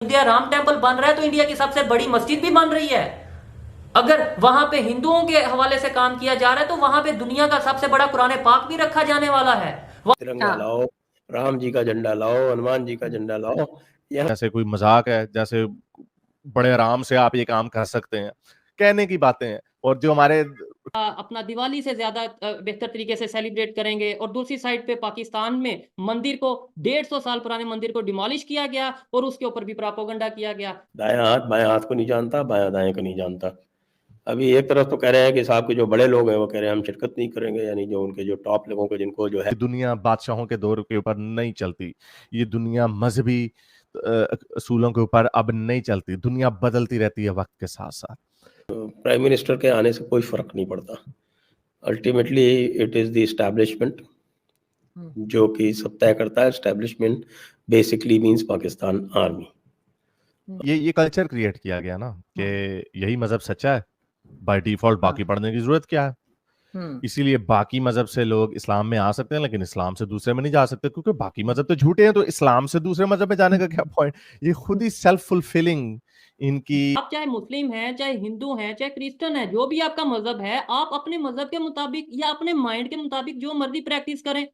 India Ram temple बन रहा है तो इंडिया की सबसे बड़ी मस्जिद भी बन रही है। अगर वहां पे हिंदुओं के हवाले से काम किया जा रहा है तो वहां पे दुनिया का सबसे बड़ा कुरान पाक भी रखा जाने वाला है। तिरंगा हाँ। लाओ, राम जी का झंडा लाओ, हनुमान जी का झंडा लाओ। जैसे कोई मजाक है, जैसे बड़े आराम से आप ये काम कर सकते हैं, कहने की बातें हैं। और जो हमारे अपना दिवाली से ज्यादा बेहतर तरीके से सेलिब्रेट करेंगे, और दूसरी साइड पे पाकिस्तान में मंदिर को 150 साल पुराने मंदिर को डिमोलिश किया गया और उसके ऊपर भी प्रोपेगेंडा किया गया। दायां हाथ बायां हाथ को नहीं जानता, बायां दाएं को नहीं जानता। अभी एक तरफ तो कह रहे हैं कि साहब के जो बड़े लोग हैं वो कह रहे हैं हम शिरकत नहीं करेंगे, यानी जो उनके जो टॉप लोगों को जिनको जो है। दुनिया बादशाहों के दौर के ऊपर नहीं चलती, ये दुनिया मजहबी असूलों के ऊपर अब नहीं चलती। दुनिया बदलती रहती है वक्त के साथ साथ। प्राइम मिनिस्टर के आने से कोई फर्क नहीं पड़ता। Ultimately it is the establishment जो कि सब तय करता है। Establishment basically means Pakistan army. ये कल्चर क्रिएट किया गया ना कि यही मजहब सच्चा है, बाय डिफॉल्ट बाकी पढ़ने की जरूरत क्या है। इसीलिए बाकी मजहब से लोग इस्लाम में आ सकते हैं लेकिन इस्लाम से दूसरे में नहीं जा सकते, क्योंकि बाकी मजहब तो झूठे हैं, तो इस्लाम से दूसरे मजहब में जाने का क्या पॉइंट। ये खुद ही सेल्फ फुलफिलिंग इनकी। आप चाहे मुस्लिम हैं, चाहे हिंदू हैं, चाहे क्रिश्चियन है, जो भी आपका मजहब है, आप अपने मजहब के मुताबिक या अपने माइंड के मुताबिक जो मर्जी प्रैक्टिस करें।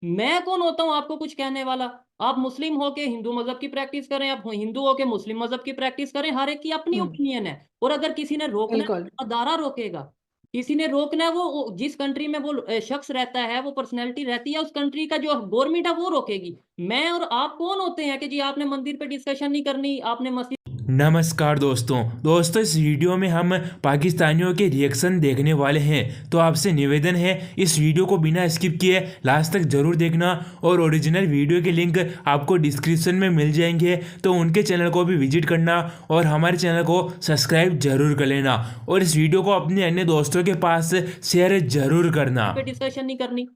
मैं कौन होता हूँ आपको कुछ कहने वाला। आप मुस्लिम हो के हिंदू मजहब की प्रैक्टिस करें, आप हिंदू हो के मुस्लिम मजहब की प्रैक्टिस करें, हर एक की अपनी ओपिनियन है। और अगर किसी ने रोकना है बिल्कुल। तो अदारा रोकेगा। किसी ने रोकना है, वो जिस कंट्री में वो शख्स रहता है, वो पर्सनैलिटी रहती है, उस कंट्री का जो गवर्नमेंट है वो रोकेगी। मैं और आप कौन होते हैं कि जी आपने मंदिर पे डिस्कशन नहीं करनी, आपने मस्जिद। नमस्कार दोस्तों इस वीडियो में हम पाकिस्तानियों के रिएक्शन देखने वाले हैं। तो आपसे निवेदन है इस वीडियो को बिना स्किप किए लास्ट तक जरूर देखना, और ओरिजिनल वीडियो के लिंक आपको डिस्क्रिप्शन में मिल जाएंगे, तो उनके चैनल को भी विजिट करना और हमारे चैनल को सब्सक्राइब जरूर कर लेना, और इस वीडियो को अपने अन्य दोस्तों के पास शेयर जरूर करना। पे डिस्कशन नहीं करनी।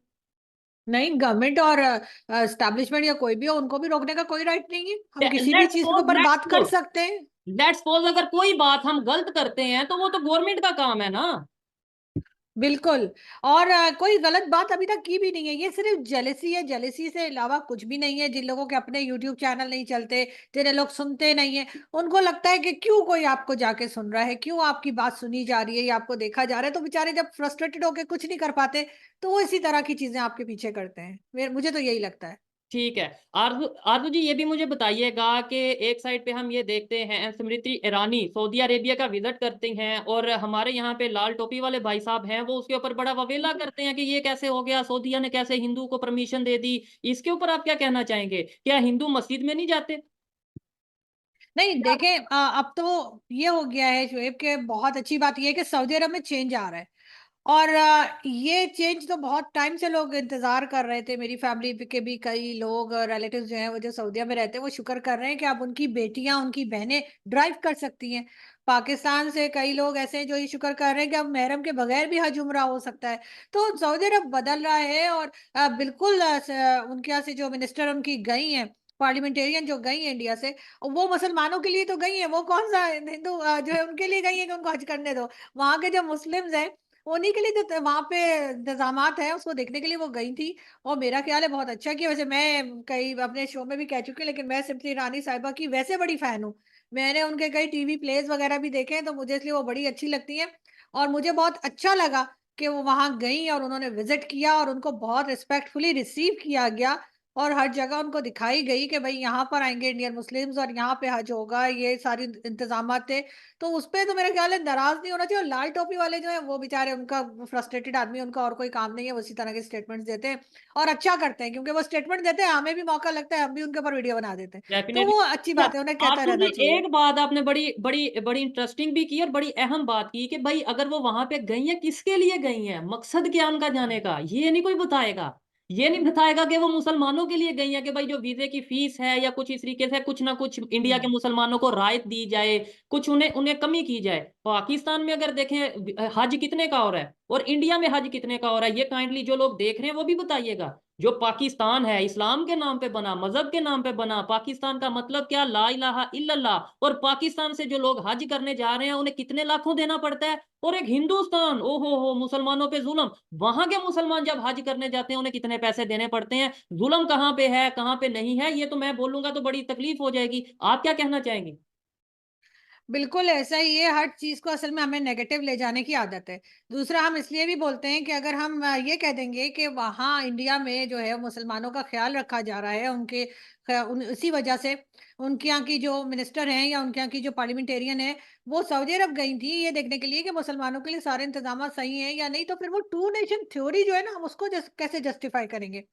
नहीं, गवर्नमेंट और एस्टैब्लिशमेंट या कोई भी हो, उनको भी रोकने का कोई राइट नहीं है। हम किसी भी लेट्स चीज के सपोज ऊपर लेट्स बात कर सपोज सकते हैं। लेट्स सपोज अगर कोई बात हम गलत करते हैं तो वो तो गवर्नमेंट का काम है ना। बिल्कुल। और कोई गलत बात अभी तक की भी नहीं है। ये सिर्फ जेलेसी है, जेलेसी से अलावा कुछ भी नहीं है। जिन लोगों के अपने यूट्यूब चैनल नहीं चलते, जिन्हें लोग सुनते नहीं है, उनको लगता है कि क्यों कोई आपको जाके सुन रहा है, क्यों आपकी बात सुनी जा रही है या आपको देखा जा रहा है। तो बेचारे जब फ्रस्ट्रेटेड होकर कुछ नहीं कर पाते तो वो इसी तरह की चीजें आपके पीछे करते हैं। मुझे तो यही लगता है। ठीक है। आरजू आरजू जी, ये भी मुझे बताइएगा कि एक साइड पे हम ये देखते हैं स्मृति ईरानी सऊदी अरेबिया का विजिट करती हैं, और हमारे यहाँ पे लाल टोपी वाले भाई साहब हैं, वो उसके ऊपर बड़ा ववेला करते हैं कि ये कैसे हो गया, सऊदीया ने कैसे हिंदू को परमिशन दे दी। इसके ऊपर आप क्या कहना चाहेंगे? क्या हिंदू मस्जिद में नहीं जाते? नहीं देखें, अब तो ये हो गया है शोएब के, बहुत अच्छी बात ये है कि सऊदी अरब में चेंज आ रहा है। और ये चेंज तो बहुत टाइम से लोग इंतजार कर रहे थे। मेरी फैमिली के भी कई लोग रिलेटिव्स जो हैं वो जो सऊदीया में रहते हैं, वो शुक्र कर रहे हैं कि अब उनकी बेटियां, उनकी बहनें ड्राइव कर सकती हैं। पाकिस्तान से कई लोग ऐसे हैं जो ये शुक्र कर रहे हैं कि अब महरम के बगैर भी हज उम्रा हो सकता है। तो सऊदी अरब बदल रहा है। और बिल्कुल उनके यहाँ से जो मिनिस्टर उनकी गई हैं, पार्लियामेंटेरियन जो गई है इंडिया से, वो मुसलमानों के लिए तो गई है। वो कौन सा हिंदू जो है उनके लिए गई है कि उनको हज करने दो। वहां के जो मुस्लिम्स हैं उन्हीं के लिए जो वहां पे इंतजामात है उसको देखने के लिए वो गई थी। और मेरा ख्याल है बहुत अच्छा किया। वैसे मैं कई अपने शो में भी कह चुकी हूँ, लेकिन मैं सिमरती ईरानी साहिबा की वैसे बड़ी फैन हूँ। मैंने उनके कई टीवी प्लेस वगैरह भी देखे हैं, तो मुझे इसलिए वो बड़ी अच्छी लगती हैं। और मुझे बहुत अच्छा लगा कि वो वहां गई और उन्होंने विजिट किया और उनको बहुत रिस्पेक्टफुली रिसीव किया गया। और हर जगह उनको दिखाई गई कि भाई यहाँ पर आएंगे इंडियन मुस्लिम्स और यहाँ पे हज होगा, ये सारी इंतजाम थे। तो उस पे तो मेरे ख्याल है नाराज नहीं होना चाहिए। और लाल टोपी वाले जो है वो बेचारे, उनका फ्रस्ट्रेटेड आदमी, उनका और कोई काम नहीं है, वो इसी तरह के स्टेटमेंट्स देते हैं और अच्छा करते हैं, क्योंकि वो स्टेटमेंट देते हैं, हमें भी मौका लगता है, हम भी उनके ऊपर वीडियो बना देते हैं। तो डेफिनेटली। वो अच्छी बात है, उन्हें कहता आरजू जी, रहना चाहिए। एक बात आपने बड़ी बड़ी बड़ी इंटरेस्टिंग भी की और बड़ी अहम बात की कि भाई अगर वो वहां पे गई है, किसके लिए गई है, मकसद क्या उनका जाने का, ये नहीं कोई बताएगा। ये नहीं बताएगा कि वो मुसलमानों के लिए गई है कि भाई जो वीजे की फीस है या कुछ इस तरीके से कुछ ना कुछ इंडिया के मुसलमानों को राहत दी जाए, कुछ उन्हें उन्हें कमी की जाए। पाकिस्तान में अगर देखें हज कितने का हो रहा है और इंडिया में हज कितने का हो रहा है, ये काइंडली जो लोग देख रहे हैं वो भी बताइएगा। जो पाकिस्तान है इस्लाम के नाम पे बना, मजहब के नाम पे बना। पाकिस्तान का मतलब क्या? ला इलाहा इल्लल्लाह। और पाकिस्तान से जो लोग हज करने जा रहे हैं उन्हें कितने लाखों देना पड़ता है। और एक हिंदुस्तान, ओहो हो, मुसलमानों पे जुल्म। वहां के मुसलमान जब हज करने जाते हैं उन्हें कितने पैसे देने पड़ते हैं। जुल्म कहाँ पे है, कहाँ पे नहीं है, ये तो मैं बोलूंगा तो बड़ी तकलीफ हो जाएगी। आप क्या कहना चाहेंगे? बिल्कुल ऐसा ही है, हर चीज को असल में हमें नेगेटिव ले जाने की आदत है। दूसरा, हम इसलिए भी बोलते हैं कि अगर हम ये कह देंगे कि वहाँ इंडिया में जो है मुसलमानों का ख्याल रखा जा रहा है, उसी वजह से उनके यहाँ की जो मिनिस्टर हैं या उनके यहाँ की जो पार्लियामेंटेरियन है, वो सऊदी अरब गई थी ये देखने के लिए कि मुसलमानों के लिए सारे इंतजाम सही हैं या नहीं, तो फिर वो टू नेशन थ्योरी जो है ना, हम उसको कैसे जस्टिफाई करेंगे?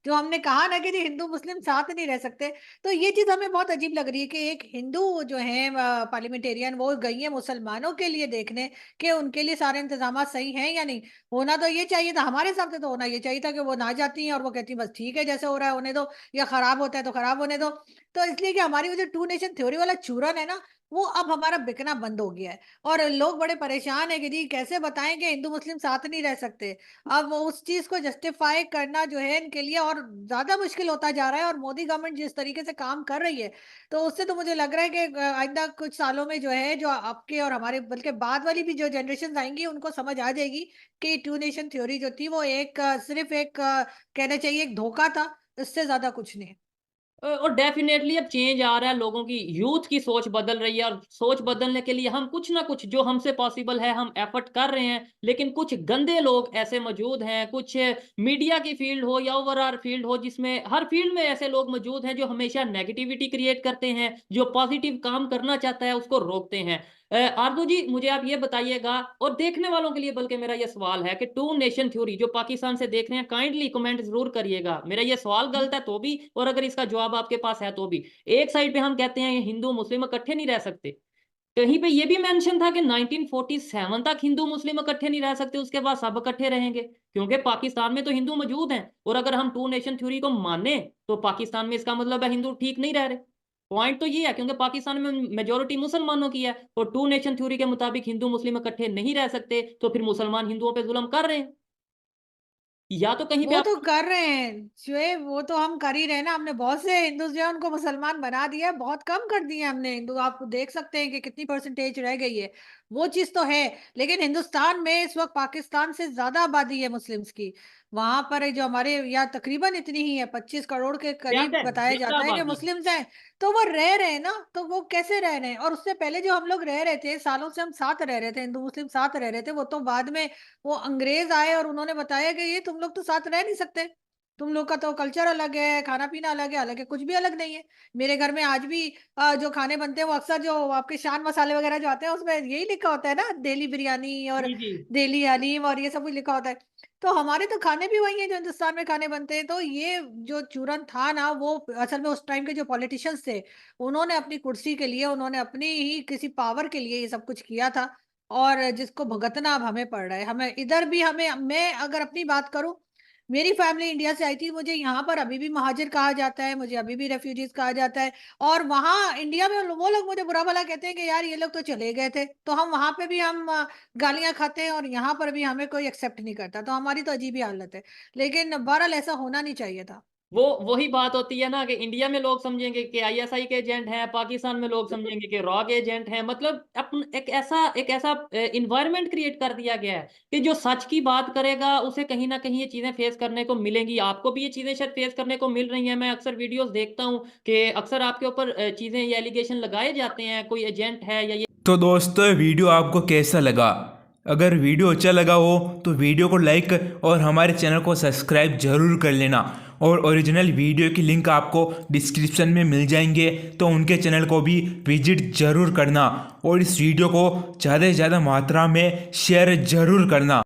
जो हमने कहा ना कि जी हिंदू मुस्लिम साथ नहीं रह सकते, तो ये चीज हमें बहुत अजीब लग रही है कि एक हिंदू जो है पार्लियामेंटेरियन, वो गई है मुसलमानों के लिए देखने कि उनके लिए सारे इंतजाम सही हैं या नहीं। होना तो ये चाहिए था, हमारे हिसाब से तो होना ये चाहिए था कि वो ना जाती हैं और वो कहती हैं बस ठीक है, जैसे हो रहा है होने दो, या खराब होता है तो खराब होने दो। तो इसलिए कि हमारी वो जो टू नेशन थ्योरी वाला चूरन है ना, वो अब हमारा बिकना बंद हो गया है। और लोग बड़े परेशान है कि जी कैसे बताएं कि हिंदू मुस्लिम साथ नहीं रह सकते। अब वो उस चीज को जस्टिफाई करना जो है इनके लिए और ज्यादा मुश्किल होता जा रहा है। और मोदी गवर्नमेंट जिस तरीके से काम कर रही है, तो उससे तो मुझे लग रहा है कि आइंदा कुछ सालों में जो है, जो आपके और हमारे बल्कि बाद वाली भी जो जनरेशन आएंगी, उनको समझ आ जाएगी कि टू नेशन थ्योरी जो थी वो एक सिर्फ एक कहना चाहिए एक धोखा था, इससे ज्यादा कुछ नहीं। और डेफिनेटली अब चेंज आ रहा है, लोगों की यूथ की सोच बदल रही है। और सोच बदलने के लिए हम कुछ ना कुछ जो हमसे पॉसिबल है हम एफर्ट कर रहे हैं। लेकिन कुछ गंदे लोग ऐसे मौजूद हैं, कुछ मीडिया की फील्ड हो या ओवरऑल फील्ड हो, जिसमें हर फील्ड में ऐसे लोग मौजूद हैं जो हमेशा नेगेटिविटी क्रिएट करते हैं, जो पॉजिटिव काम करना चाहता है उसको रोकते हैं। आरजू जी, मुझे आप ये बताइएगा, और देखने वालों के लिए बल्कि मेरा ये सवाल है कि टू नेशन थ्योरी जो पाकिस्तान से देख रहे हैं, काइंडली कमेंट जरूर करिएगा। मेरा ये सवाल गलत है तो भी, और अगर इसका जवाब आपके पास है तो भी। एक साइड पे हम कहते हैं ये हिंदू मुस्लिम इकट्ठे नहीं रह सकते, कहीं पे ये भी मेंशन था कि 1947 तक हिंदू मुस्लिम इकट्ठे नहीं रह सकते, उसके बाद सब इकट्ठे रहेंगे, क्योंकि पाकिस्तान में तो हिंदू मौजूद हैं। और अगर हम टू नेशन थ्योरी को माने तो पाकिस्तान में इसका मतलब है हिंदू ठीक नहीं रह रहे। पॉइंट तो ये है, क्योंकि पाकिस्तान में मेजोरिटी मुसलमानों की है, और टू नेशन थ्योरी के मुताबिक हिंदू मुस्लिम इकट्ठे नहीं रह सकते, तो फिर मुसलमान हिंदुओं पे जुल्म कर रहे हैं। या तो कहीं पे वो आप। तो कर रहे हैं जो है, वो तो हम कर ही रहे हैं ना। हमने बहुत से हिंदू जो है उनको मुसलमान बना दिया है, बहुत कम कर दिए हमने हिंदू। आप देख सकते हैं कि कितनी परसेंटेज रह गई है, वो चीज तो है। लेकिन हिंदुस्तान में इस वक्त पाकिस्तान से ज्यादा आबादी है मुस्लिम्स की। वहां पर जो हमारे यहाँ तकरीबन इतनी ही है, 25 करोड़ के करीब ज्यादा बताया ज्यादा जाता है कि आबादी। मुस्लिम्स हैं। तो वो रह रहे हैं ना, तो वो कैसे रह रहे हैं? और उससे पहले जो हम लोग रह रहे थे, सालों से हम साथ रह रहे थे, हिंदू मुस्लिम साथ रह रहे थे, वो तो बाद में वो अंग्रेज आए और उन्होंने बताया कि ये तुम लोग तो साथ रह नहीं सकते, तुम लोग का तो कल्चर अलग है, खाना पीना अलग है। हालांकि कुछ भी अलग नहीं है। मेरे घर में आज भी जो खाने बनते हैं वो अक्सर जो आपके शान मसाले वगैरह जो आते हैं उसमें यही लिखा होता है ना, दिल्ली बिरयानी और जी जी। दिल्ली हलीम और ये सब कुछ लिखा होता है। तो हमारे तो खाने भी वही हैं जो हिंदुस्तान में खाने बनते हैं। तो ये जो चूरन था ना, वो असल में उस टाइम के जो पॉलिटिशियंस थे, उन्होंने अपनी कुर्सी के लिए, उन्होंने अपनी ही किसी पावर के लिए ये सब कुछ किया था। और जिसको भुगतना अब हमें पड़ रहा है। हमें इधर भी हमें, मैं अगर अपनी बात करूं, मेरी फैमिली इंडिया से आई थी, मुझे यहाँ पर अभी भी महाजिर कहा जाता है, मुझे अभी भी रेफ्यूजीज कहा जाता है। और वहाँ इंडिया में वो लोग मुझे बुरा भला कहते हैं कि यार ये लोग तो चले गए थे, तो हम वहां पे भी हम गालियां खाते हैं और यहाँ पर भी हमें कोई एक्सेप्ट नहीं करता। तो हमारी तो अजीब ही हालत है। लेकिन बहरहाल ऐसा होना नहीं चाहिए था। वो वही बात होती है ना कि इंडिया में लोग समझेंगे कि आईएसआई के एजेंट हैं, पाकिस्तान में लोग समझेंगे कि रॉ के एजेंट हैं। मतलब अपन एक ऐसा इन्वायरमेंट क्रिएट कर दिया गया है कि जो सच की बात करेगा उसे कहीं ना कहीं ये चीजें फेस करने को मिलेंगी। आपको भी ये चीजें शायद फेस करने को मिल रही हैं। मैं अक्सर वीडियोस देखता हूँ कि अक्सर आपके ऊपर चीजें, ये एलिगेशन लगाए जाते हैं, कोई एजेंट है या ये। तो दोस्तों वीडियो आपको कैसा लगा? अगर वीडियो अच्छा लगा हो तो वीडियो को लाइक और हमारे चैनल को सब्सक्राइब जरूर कर लेना। और ओरिजिनल वीडियो की लिंक आपको डिस्क्रिप्शन में मिल जाएंगे, तो उनके चैनल को भी विजिट जरूर करना। और इस वीडियो को ज़्यादा से ज़्यादा मात्रा में शेयर जरूर करना।